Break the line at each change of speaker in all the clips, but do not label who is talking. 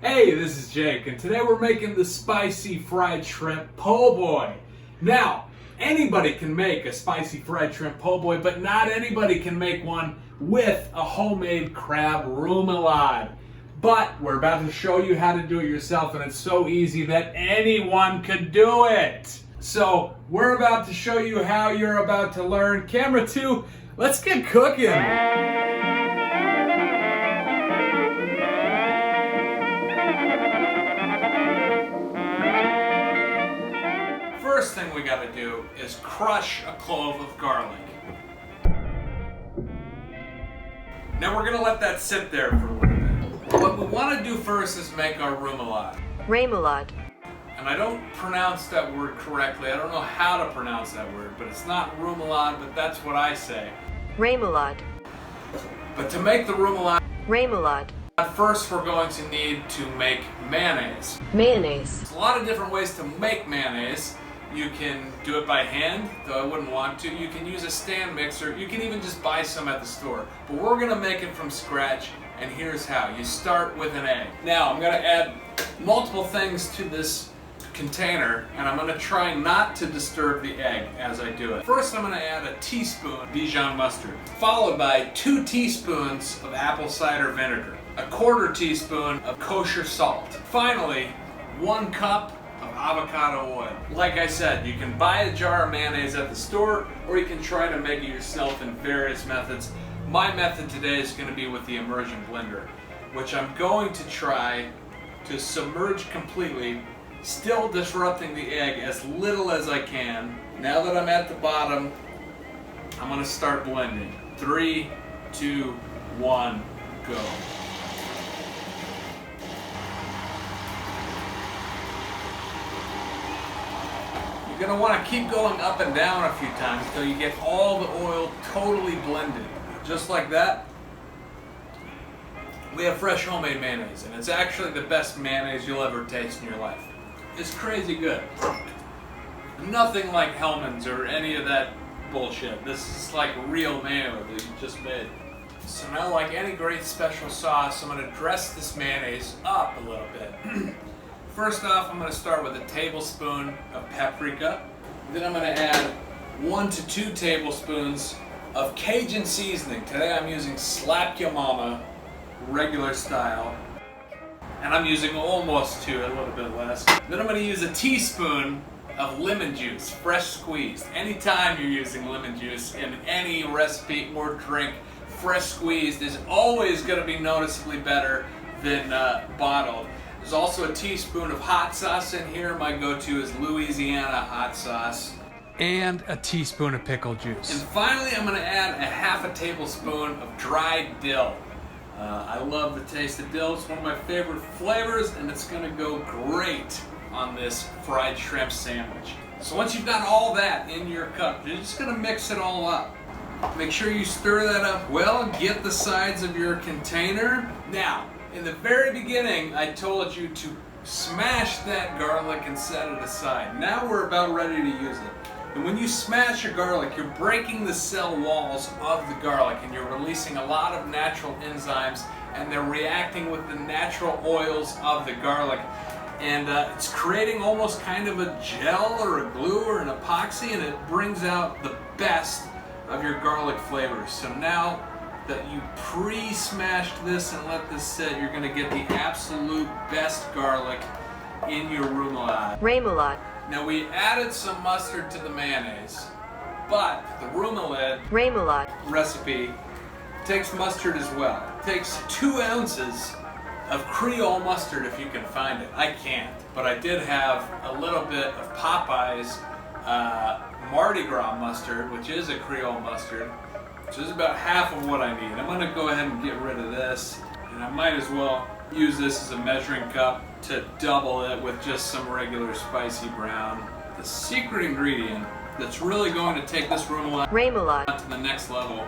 Hey, this is Jake, and today we're making the spicy fried shrimp po' boy. Now, anybody can make a spicy fried shrimp po' boy, but not anybody can make one with a homemade crab Roumelade. But we're about to show you how to do it yourself, and it's so easy that anyone could do it. So, we're about to show you how you're about to learn. Camera 2, let's get cooking. First thing we got to do is crush a clove of garlic. Now we're going to let that sit there for a little bit. What we want to do first is make our Remoulade.
Remoulade.
And I don't pronounce that word correctly. I don't know how to pronounce that word, but it's not Remoulade, but that's what I say.
Remoulade.
But to make the
Remoulade.
First we're going to need to make mayonnaise.
Mayonnaise.
There's a lot of different ways to make mayonnaise. You can do it by hand, though I wouldn't want to. You can use a stand mixer. You can even just buy some at the store. But we're gonna make it from scratch, and here's how. You start with an egg. Now I'm gonna add multiple things to this container, and I'm gonna try not to disturb the egg as I do it. First I'm gonna add a teaspoon Dijon mustard, followed by 2 teaspoons of apple cider vinegar, a 1/4 teaspoon of kosher salt. Finally, 1 cup of avocado oil. Like I said, you can buy a jar of mayonnaise at the store, or you can try to make it yourself in various methods. My method today is going to be with the immersion blender, which I'm going to try to submerge completely, still disrupting the egg as little as I can. Now that I'm at the bottom, I'm going to start blending. 3, 2, 1, go. You're going to want to keep going up and down a few times until you get all the oil totally blended. Just like that, we have fresh homemade mayonnaise, and it's actually the best mayonnaise you'll ever taste in your life. It's crazy good. Nothing like Hellmann's or any of that bullshit. This is like real mayo that you just made. So now, like any great special sauce, I'm going to dress this mayonnaise up a little bit. First off, I'm going to start with a tablespoon of paprika. Then I'm going to add 1 to 2 tablespoons of Cajun seasoning. Today I'm using Slap Ya Mama, regular style. And I'm using almost 2, a little bit less. Then I'm going to use a teaspoon of lemon juice, fresh squeezed. Anytime you're using lemon juice in any recipe or drink, fresh squeezed is always going to be noticeably better than bottled. There's also a teaspoon of hot sauce in here. My go-to is Louisiana hot sauce. And a teaspoon of pickle juice. And finally, I'm going to add a 1/2 tablespoon of dried dill. I love the taste of dill. It's one of my favorite flavors, and it's going to go great on this fried shrimp sandwich. So once you've got all that in your cup, you're just going to mix it all up. Make sure you stir that up well. Get the sides of your container. Now, in the very beginning, I told you to smash that garlic and set it aside. Now we're about ready to use it. And when you smash your garlic, you're breaking the cell walls of the garlic, and you're releasing a lot of natural enzymes, and they're reacting with the natural oils of the garlic. And it's creating almost kind of a gel or a glue or an epoxy, and it brings out the best of your garlic flavors. So now that you pre-smashed this and let this sit, you're going to get the absolute best garlic in your Remoulade.
Remoulade.
Now we added some mustard to the mayonnaise, but the Remoulade recipe takes mustard as well. It takes 2 ounces of Creole mustard if you can find it. I can't, but I did have a little bit of Popeye's Mardi Gras mustard, which is a Creole mustard. So this is about half of what I need. I'm going to go ahead and get rid of this, and I might as well use this as a measuring cup to double it with just some regular spicy brown. The secret ingredient that's really going to take this Remoulade to the next level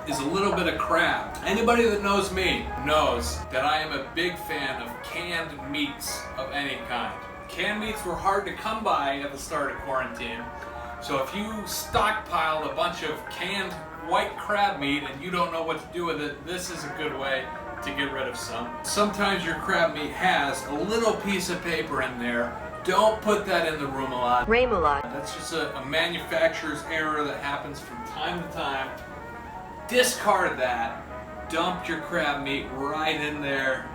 is a little bit of crab. Anybody that knows me knows that I am a big fan of canned meats of any kind. Canned meats were hard to come by at the start of quarantine. So if you stockpiled a bunch of canned white crab meat and you don't know what to do with it, this is a good way to get rid of some. Sometimes your crab meat has a little piece of paper in there. Don't put that in the Roumelade.
Remoulade.
That's just a manufacturer's error that happens from time to time. Discard that. Dump your crab meat right in there.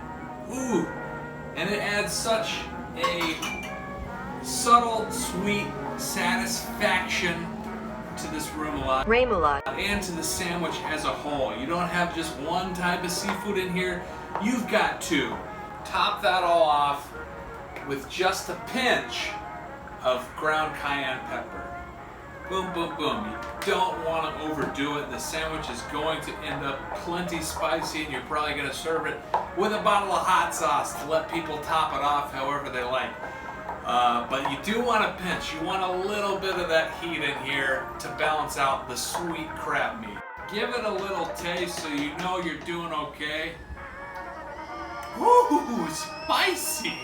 Ooh! And it adds such a subtle, sweet satisfaction to this Remoulade and to the sandwich as a whole. You don't have just one type of seafood in here. You've got two. Top that all off with just a pinch of ground cayenne pepper. Boom, boom, boom. You don't want to overdo it. The sandwich is going to end up plenty spicy, and you're probably going to serve it with a bottle of hot sauce to let people top it off however they like. But you do want a pinch. You want a little bit of that heat in here to balance out the sweet crab meat. Give it a little taste so you know you're doing okay. Ooh, spicy!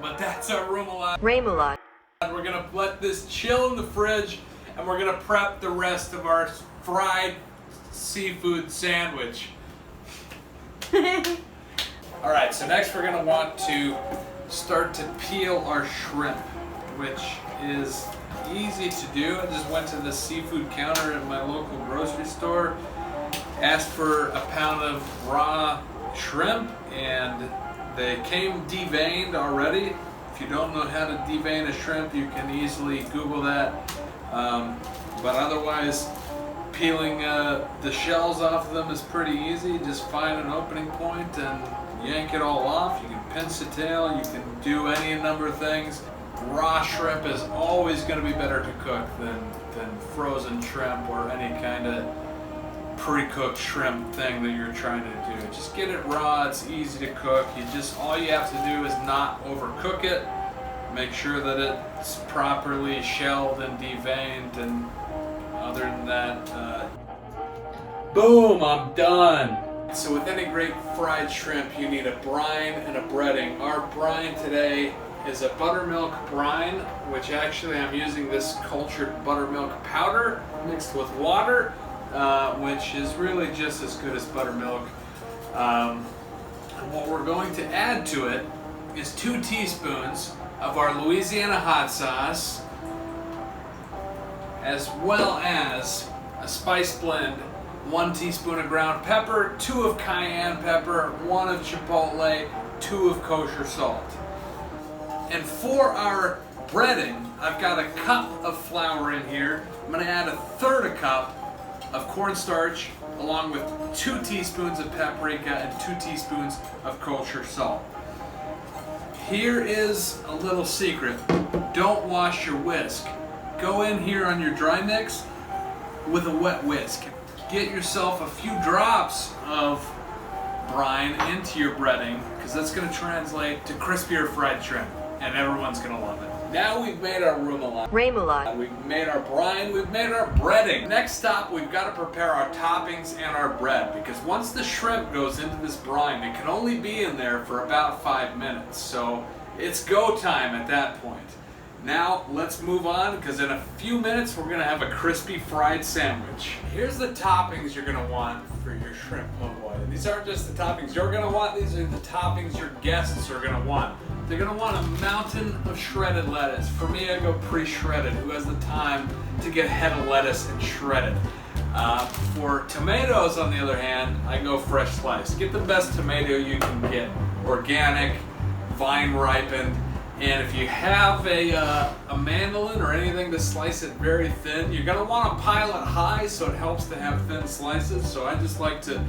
But that's our
Remoulade.
We're gonna let this chill in the fridge, and we're gonna prep the rest of our fried seafood sandwich. All right, so next we're gonna want to start to peel our shrimp, which is easy to do. I just went to the seafood counter at my local grocery store, asked for a pound of raw shrimp, and they came deveined already. If you don't know how to devein a shrimp, you can easily Google that. But otherwise, peeling the shells off of them is pretty easy. Just find an opening point and yank it all off. You can pinch the tail, you can do any number of things. Raw shrimp is always going to be better to cook than frozen shrimp or any kind of pre-cooked shrimp thing that you're trying to do. Just get it raw, it's easy to cook. All you have to do is not overcook it. Make sure that it's properly shelled and deveined, and other than that, boom, I'm done. So with any great fried shrimp, you need a brine and a breading. Our brine today is a buttermilk brine, which actually I'm using this cultured buttermilk powder mixed with water, which is really just as good as buttermilk. And what we're going to add to it is 2 teaspoons of our Louisiana hot sauce, as well as a spice blend, 1 teaspoon of ground pepper, 2 of cayenne pepper, 1 of chipotle, 2 of kosher salt. And for our breading, I've got a cup of flour in here. I'm going to add 1/3 cup of cornstarch, along with 2 teaspoons of paprika and 2 teaspoons of kosher salt. Here is a little secret. Don't wash your whisk. Go in here on your dry mix with a wet whisk. Get yourself a few drops of brine into your breading, because that's going to translate to crispier fried shrimp, and everyone's going to love it. Now we've made our
Remoulade.
We've made our brine, we've made our breading. Next stop, we've got to prepare our toppings and our bread, because once the shrimp goes into this brine, it can only be in there for about 5 minutes. So it's go time at that point. Now let's move on, because in a few minutes we're gonna have a crispy fried sandwich. Here's the toppings you're gonna want for your shrimp po' boy. These aren't just the toppings you're gonna want, these are the toppings your guests are gonna want. They're gonna want a mountain of shredded lettuce. For me, I go pre-shredded. Who has the time to get a head of lettuce and shred it? For tomatoes, on the other hand, I go fresh sliced. Get the best tomato you can get. Organic, vine ripened. And if you have a mandolin or anything to slice it very thin, you're gonna want to pile it high, so it helps to have thin slices. So I just like to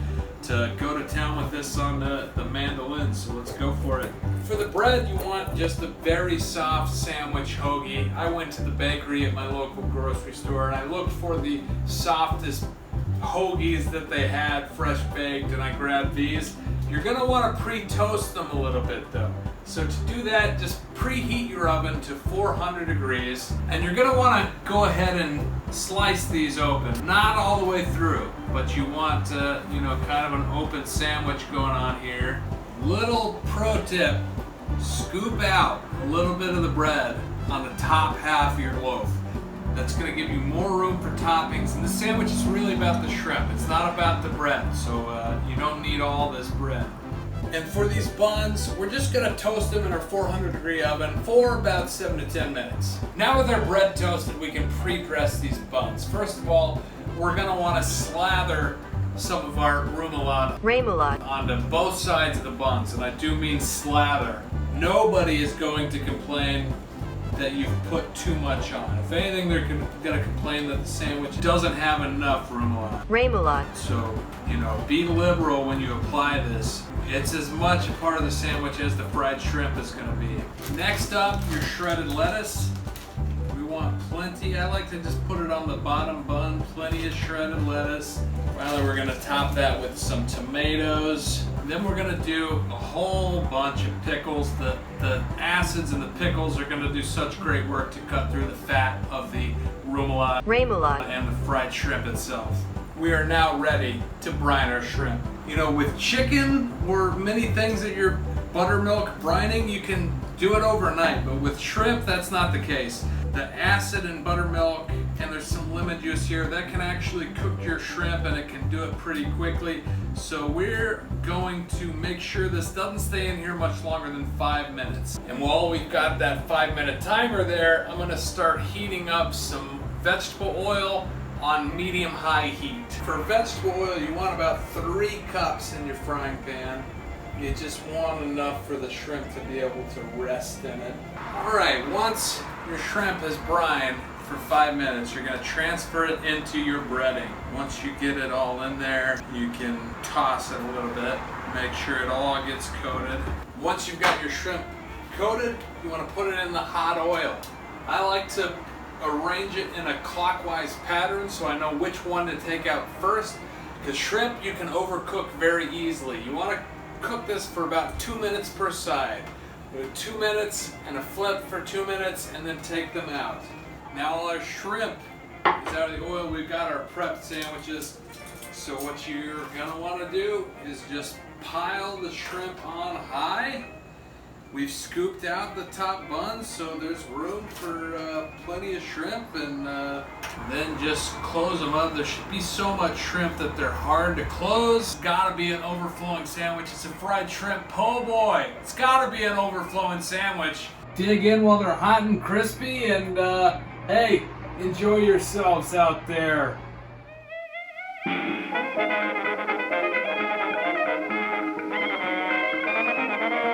go to town with this on the mandolin, so let's go for it. For the bread, you want just a very soft sandwich hoagie. I went to the bakery at my local grocery store and I looked for the softest hoagies that they had, fresh baked, and I grabbed these. You're gonna want to pre-toast them a little bit though. So to do that, just preheat your oven to 400 degrees, and you're gonna want to go ahead and slice these open. Not all the way through, but you want kind of an open sandwich going on here. Little pro tip, scoop out a little bit of the bread on the top half of your loaf. that's going to give you more room for toppings. And the sandwich is really about the shrimp. It's not about the bread, so you don't need all this bread. And for these buns, we're just going to toast them in our 400-degree oven for about 7 to 10 minutes. Now with our bread toasted, we can pre-dress these buns. First of all, we're going to want to slather some of our Remoulade onto both sides of the buns, and I do mean slather. Nobody is going to complain that you've put too much on. If anything, they're going to complain that the sandwich doesn't have enough Remoulade. So, be liberal when you apply this. It's as much a part of the sandwich as the fried shrimp is going to be. Next up, your shredded lettuce. We want plenty. I like to just put it on the bottom bun. Plenty of shredded lettuce. Finally, we're going to top that with some tomatoes. Then we're going to do a whole bunch of pickles. The acids in the pickles are going to do such great work to cut through the fat of the Remoulade and the fried shrimp itself. We are now ready to brine our shrimp. With chicken or many things that you're buttermilk brining, you can do it overnight, but with shrimp, that's not the case. The acid in buttermilk, and there's some lemon juice here, that can actually cook your shrimp, and it can do it pretty quickly. So we're going to make sure this doesn't stay in here much longer than 5 minutes. And while we've got that 5-minute timer there, I'm gonna start heating up some vegetable oil on medium-high heat. For vegetable oil, you want about 3 cups in your frying pan. You just want enough for the shrimp to be able to rest in it. Alright, once your shrimp is brined for 5 minutes, you're going to transfer it into your breading. Once you get it all in there, you can toss it a little bit, make sure it all gets coated. Once you've got your shrimp coated, you want to put it in the hot oil. I like to arrange it in a clockwise pattern so I know which one to take out first, because shrimp you can overcook very easily. You want to cook this for about 2 minutes per side. With 2 minutes and a flip for 2 minutes, and then take them out. Now all our shrimp is out of the oil, we've got our prepped sandwiches. So what you're gonna want to do is just pile the shrimp on high. We've scooped out the top buns, so there's room for plenty of shrimp, and then just close them up. There should be so much shrimp that they're hard to close. It's gotta be an overflowing sandwich. It's a fried shrimp po' boy. It's gotta be an overflowing sandwich. Dig in while they're hot and crispy, and hey, enjoy yourselves out there.